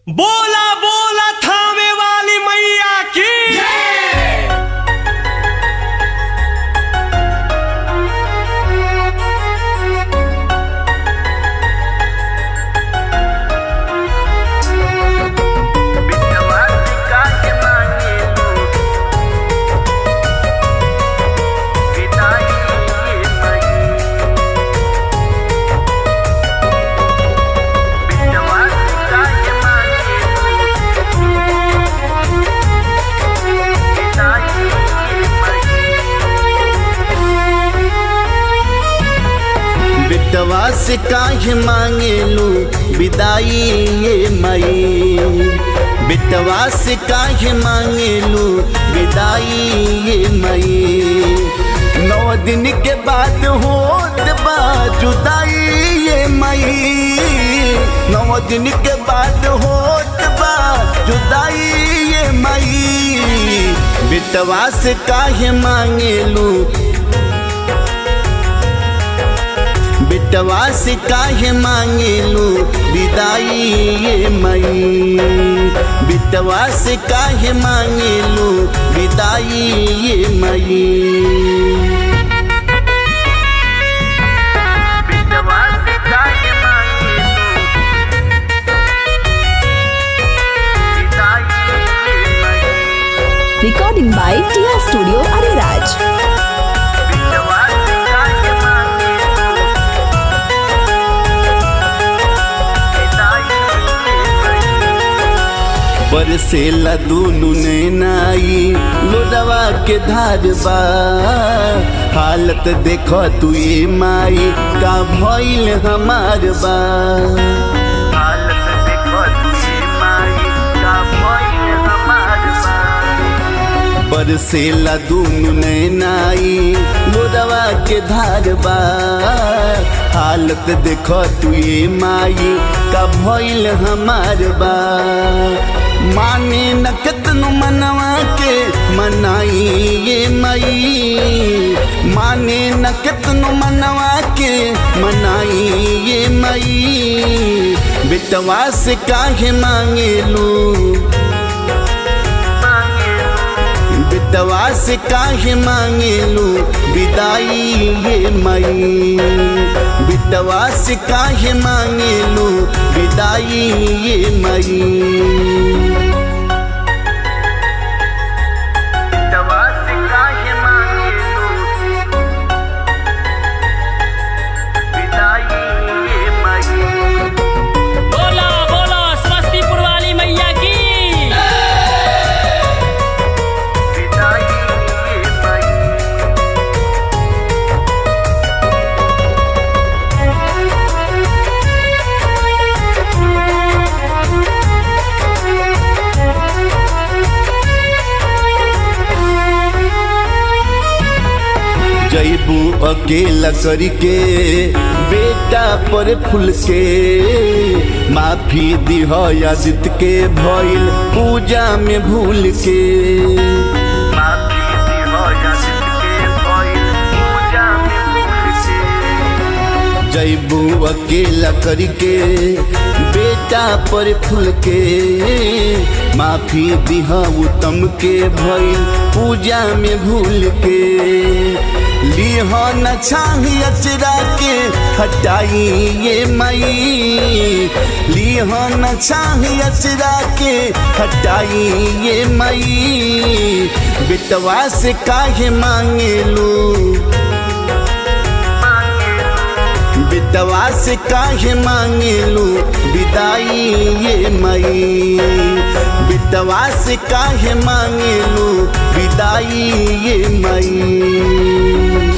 बोला बोला थामे वाली मैया की बिटवा से काहे मांगेलू विदाई ये मई। बिटवा से काहे मांगेलू विदाई ये मई। 9 दिन के बाद होत बा जुदाई ये मई। 9 दिन के बाद होत बा जुदाई ये मई। बिटवा से काहे मांगेलू बिटवा से काहे मांगेलू विदाई ये मई। बिटवा से काहे मांगेलू विदाई ये मई। बिटवा से काहे मांगेलू विदाई ये मई। Recording by Tia Studio Ariraj. बरसेला दूनु नैनाई लोडवा के धार बा। हालत देखो तू ये माई का भइल हमार बा। हालत देखो तू ये माई का भइल हमार बा। बरसेला दूनु नैनाई लोडवा के धार बा। हालत देखो तू ये माई का भइल हमार बा। माने न कितनु मनवा के मनाई ये मई। माने न कितनु मनवा के मनाई ये मई। बिटवा से काहे मांगेलू बिटवा से काहे मांगेलू विदाई ये मई। बिटवा से काहे मांगेलू विदाई ये मई। जैबू अकेला करके बेटा पर फूल के। माफी दिह आदित्य के भइल पूजा में भूल के। माफी दिह आदित्य के भइल पूजा में भूल के। जैबू अकेला करके बेटा पर फूल के। माफी दिह उत्तम के भइल पूजा में भूल के। लिह न छाही अचरा के हटाई ये मई। लिह न छाही अचरा के हटाई ये मई। बिटवा से काहे मांगेलू बिटवा से काहे मांगेलू विदाई ये मई। बिटवा से काहे मांगेलू विदाई ये मई।